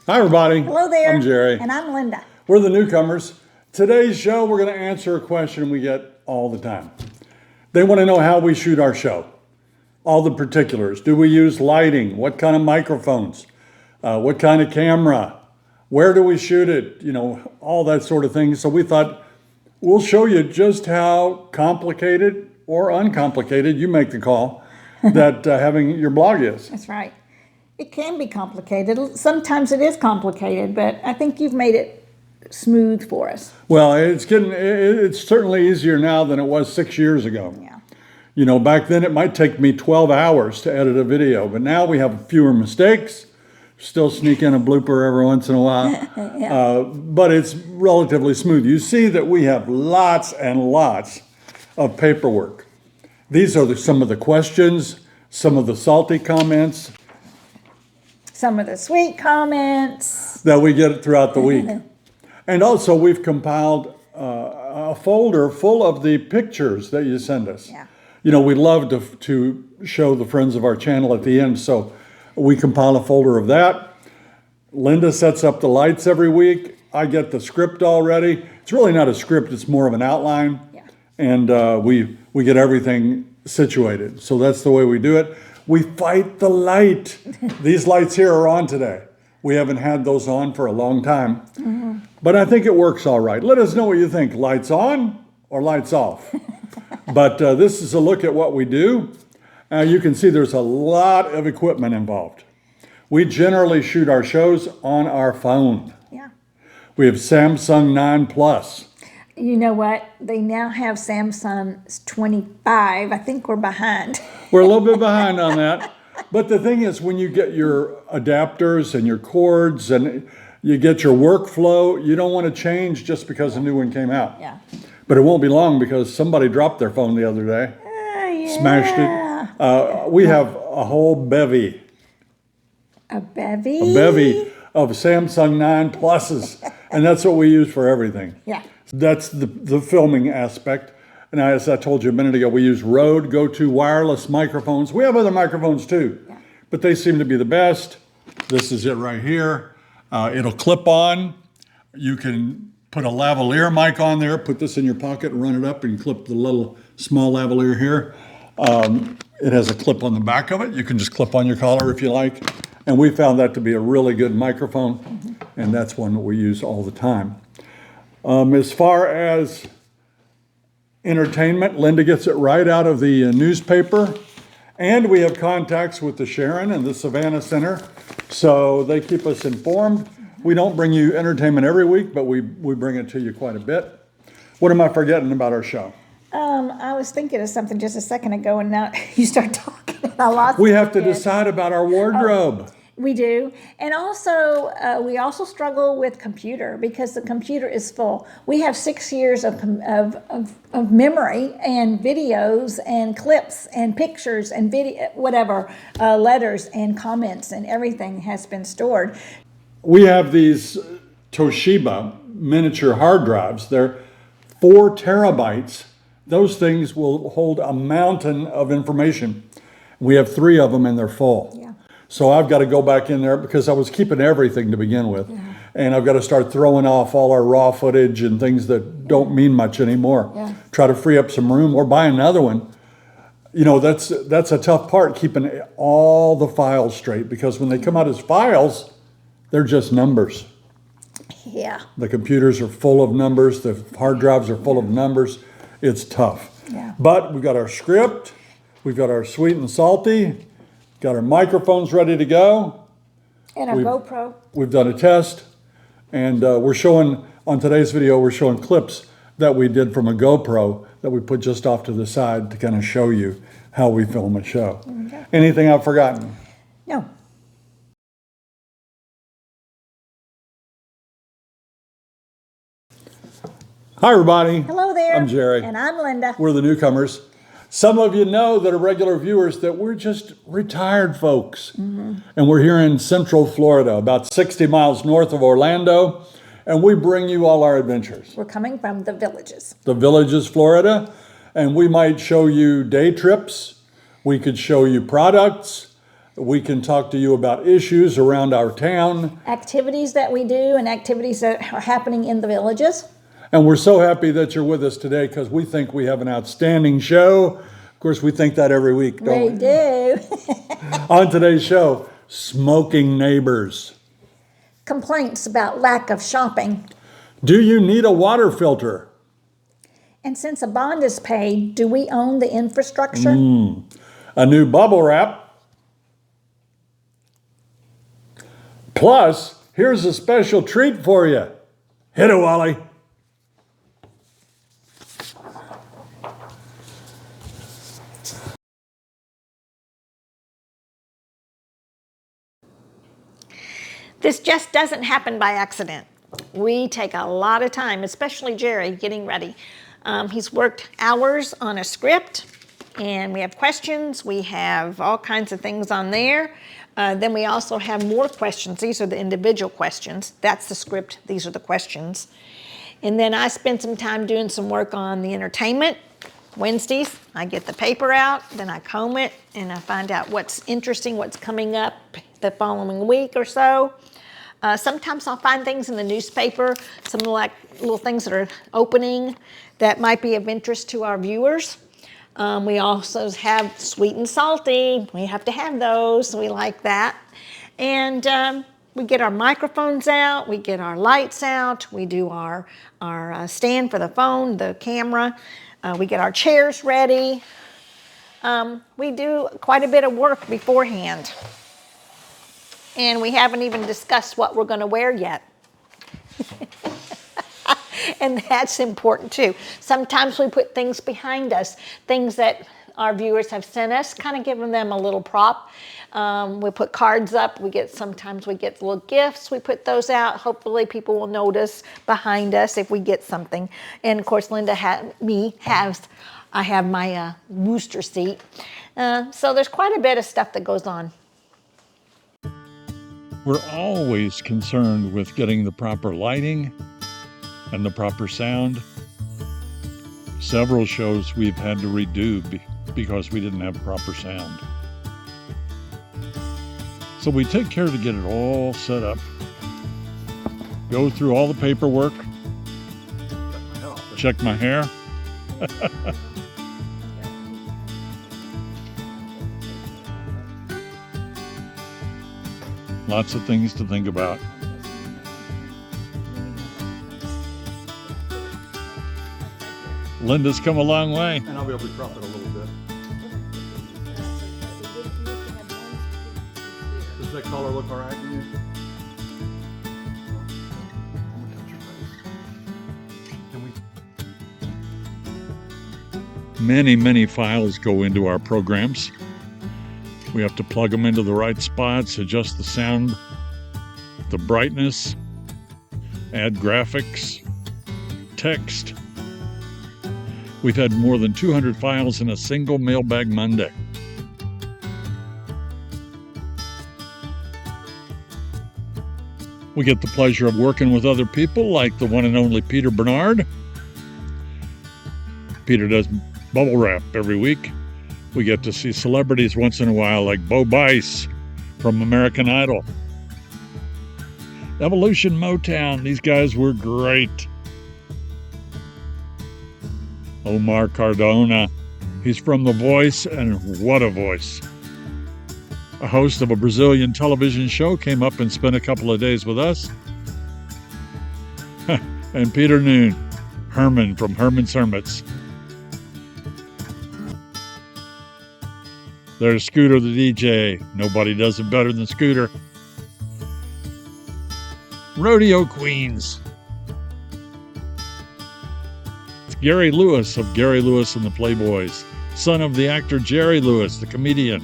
Hi, everybody. Hello there. I'm Jerry. And I'm Linda. We're the Newcomers. Today's show, we're going to answer a question we get all the time. They want to know how we shoot our show. All the particulars. Do we use lighting? What kind of microphones? What kind of camera? Where do we shoot it? You know, all that sort of thing. So we thought we'll show you just how complicated or uncomplicated, you make the call, that having your blog is. That's right. It can be complicated. Sometimes it is complicated, but I think you've made it smooth for us. Well, it's certainly easier now than it was 6 years ago. Yeah. You know, back then it might take me 12 hours to edit a video, but now we have fewer mistakes. Still sneak in a blooper every once in a while, Yeah. but it's relatively smooth. You see that we have lots and lots of paperwork. These are some of the questions, some of the salty comments, Some of the sweet comments. that we get throughout the week. And also we've compiled a folder full of the pictures that you send us. Yeah. You know, we love to show the friends of our channel at the end, so we compile a folder of that. Linda sets up the lights every week. I get the script already. It's really not a script, it's more of an outline. Yeah. And we get everything situated. So that's the way we do it. We fight the light. These lights here are on today. We haven't had those on for a long time. Mm-hmm. But I think it works all right. Let us know what you think. Lights on or lights off? But this is a look at what we do. You can see there's a lot of equipment involved. We generally shoot our shows on our phone. Yeah. We have Samsung 9 Plus. You know what? They now have Samsung 25. I think we're behind. We're a little bit behind on that. But the thing is, when you get your adapters and your cords and you get your workflow, you don't want to change just because a new one came out. Yeah. But it won't be long because somebody dropped their phone the other day, Yeah. smashed it. We have a whole bevy. A bevy? A bevy of Samsung 9 Pluses. And that's what we use for everything. Yeah. That's the filming aspect. And as I told you a minute ago, we use Rode Go-To wireless microphones. We have other microphones too, but they seem to be the best. This is it right here. It'll clip on. You can put a lavalier mic on there, put this in your pocket, run it up and clip the little small lavalier here. It has a clip on the back of it. You can just clip on your collar if you like. And we found that to be a really good microphone. And that's one that we use all the time. As far as entertainment, Linda gets it right out of the newspaper. And we have contacts with the Sharon and the Savannah Center. So they keep us informed. We don't bring you entertainment every week, but we bring it to you quite a bit. What am I forgetting about our show? I was thinking of something just a second ago, and now you start talking, and I lost We have to it. decide about our wardrobe. We do. And also, we also struggle with computer because the computer is full. We have 6 years of memory and videos and clips and pictures and video, whatever, letters and comments and everything has been stored. We have these Toshiba miniature hard drives. They're 4 terabytes. Those things will hold a mountain of information. We have 3 of them and they're full. Yeah. So I've got to go back in there because I was keeping everything to begin with. Yeah. And I've got to start throwing off all our raw footage and things that don't mean much anymore. Yeah. Try to free up some room or buy another one. You know, that's a tough part, keeping all the files straight, because when they come out as files, they're just numbers. Yeah. The computers are full of numbers. The hard drives are full of numbers. It's tough. Yeah. But we've got our script. We've got our sweet and salty. Got our microphones ready to go. And a GoPro. We've done a test. And we're showing, on today's video, we're showing clips that we did from a GoPro that we put just off to the side to kind of show you how we film a show. Okay. Anything I've forgotten? No. Hi, everybody. Hello there. I'm Jerry. And I'm Linda. We're the Newcomers. Some of you know that are regular viewers that we're just retired folks. Mm-hmm. And we're here in Central Florida, about 60 miles north of Orlando. And we bring you all our adventures. We're coming from the Villages. The Villages, Florida. And we might show you day trips. We could show you products. We can talk to you about issues around our town. Activities that we do and activities that are happening in the villages. And we're so happy that you're with us today because we think we have an outstanding show. Of course, we think that every week, don't we? We do. On today's show, smoking neighbors. Complaints about lack of shopping. Do you need a water filter? And since a bond is paid, do we own the infrastructure? A new bubble wrap. Plus, here's a special treat for you. Hit it, Wally. This just doesn't happen by accident. We take a lot of time, especially Jerry, getting ready. He's worked hours on a script, and we have questions. We have all kinds of things on there. Then we also have more questions. These are the individual questions. That's the script. These are the questions. And then I spend some time doing some work on the entertainment. Wednesdays, I get the paper out, then I comb it, and I find out what's interesting, what's coming up the following week or so. Sometimes I'll find things in the newspaper, some like little things that are opening that might be of interest to our viewers. We also have sweet and salty. We have to have those. We like that. And we get our microphones out. We get our lights out. We do our stand for the phone, the camera. We get our chairs ready. We do quite a bit of work beforehand. And we haven't even discussed what we're going to wear yet. And that's important too. Sometimes we put things behind us, things that our viewers have sent us, kind of giving them a little prop. We put cards up. Sometimes we get little gifts. We put those out. Hopefully people will notice behind us if we get something. And of course, Linda I have my booster seat. So there's quite a bit of stuff that goes on. We're always concerned with getting the proper lighting and the proper sound. Several shows we've had to redo because we didn't have proper sound. So we take care to get it all set up, go through all the paperwork, check my hair. Lots of things to think about. Linda's come a long way. And I'll be able to crop it a little bit. Does that color look all right to you? Many files go into our programs. We have to plug them into the right spots, adjust the sound, the brightness, add graphics, text. We've had more than 200 files in a single Mailbag Monday. We get the pleasure of working with other people like the one and only Peter Bernard. Peter does bubble wrap every week. We get to see celebrities once in a while like P.O.Box from American Idol. Evolution Motown, these guys were great. Omar Cardona, he's from The Voice, and what a voice. A host of a Brazilian television show came up and spent a couple of days with us. And Peter Noon, Herman from Herman's Hermits. There's Scooter the DJ. Nobody does it better than Scooter. Rodeo Queens. It's Gary Lewis of Gary Lewis and the Playboys, son of the actor Jerry Lewis, the comedian.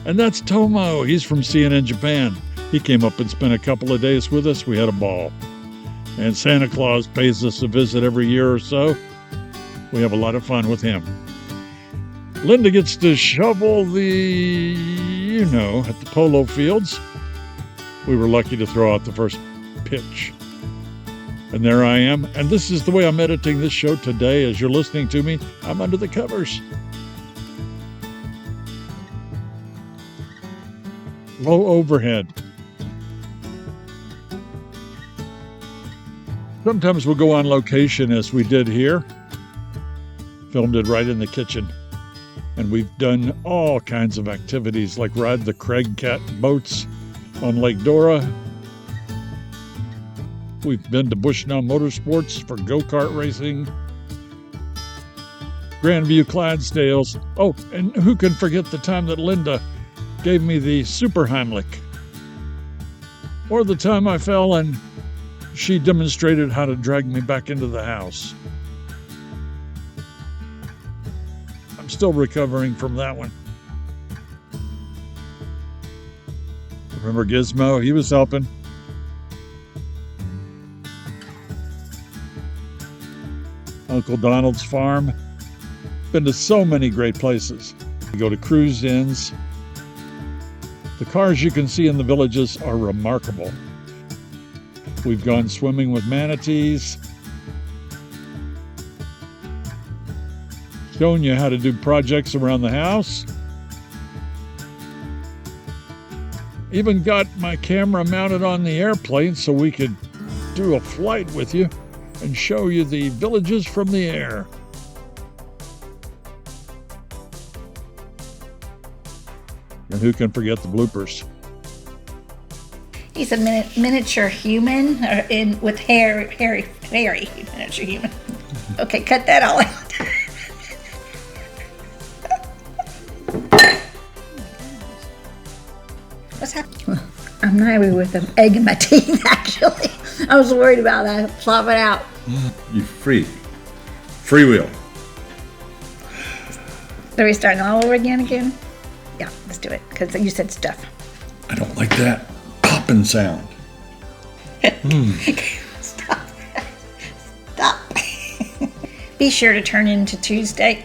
And that's Tomo. He's from CNN Japan. He came up and spent a couple of days with us. We had a ball. And Santa Claus pays us a visit every year or so. We have a lot of fun with him. Linda gets to shovel at the polo fields. We were lucky to throw out the first pitch. And there I am. And this is the way I'm editing this show today. As you're listening to me, I'm under the covers. low overhead. Sometimes we'll go on location as we did here. Filmed it right in the kitchen. And we've done all kinds of activities like ride the Craig Cat boats on Lake Dora. We've been to Bushnell Motorsports for go-kart racing. Grandview Clydesdales. Oh, and who can forget the time that Linda gave me the super Heimlich? Or the time I fell and she demonstrated how to drag me back into the house. I'm still recovering from that one. Remember Gizmo? He was helping. Uncle Donald's farm. Been to so many great places. We go to cruise inns. The cars you can see in the villages are remarkable. We've gone swimming with manatees. Shown you how to do projects around the house. Even got my camera mounted on the airplane so we could do a flight with you and show you the villages from the air. And who can forget the bloopers? He's a miniature human with hairy miniature human. Okay, cut that all out. What's happening? I'm not happy with an egg in my teeth, actually. I was worried about that. Plop it out. You freewheel. Are we starting all over again? Yeah, let's do it, because you said stuff. I don't like that popping sound. Stop. Be sure to turn into Tuesday.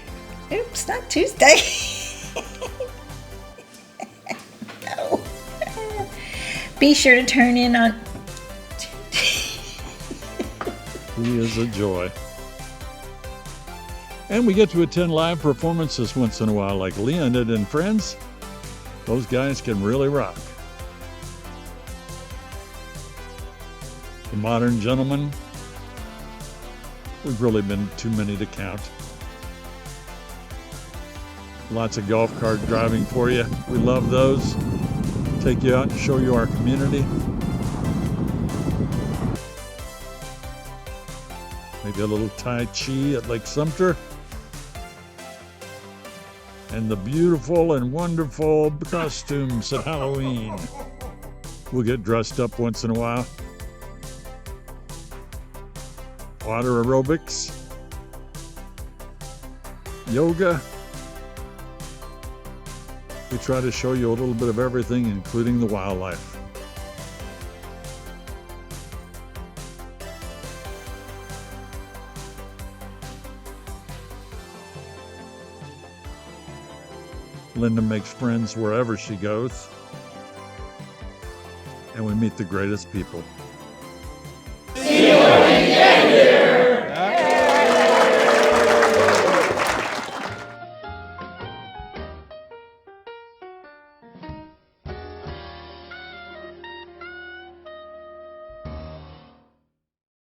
Oops, not Tuesday. No. Be sure to turn in on... He is a joy. And we get to attend live performances once in a while, like Leonid and Friends. Those guys can really rock. The Modern Gentlemen. We've really been too many to count. Lots of golf cart driving for you. We love those. Take you out and show you our community. Maybe a little Tai Chi at Lake Sumter. And the beautiful and wonderful costumes at Halloween. We'll get dressed up once in a while. Water aerobics. Yoga. We try to show you a little bit of everything, including the wildlife. Linda makes friends wherever she goes, and we meet the greatest people.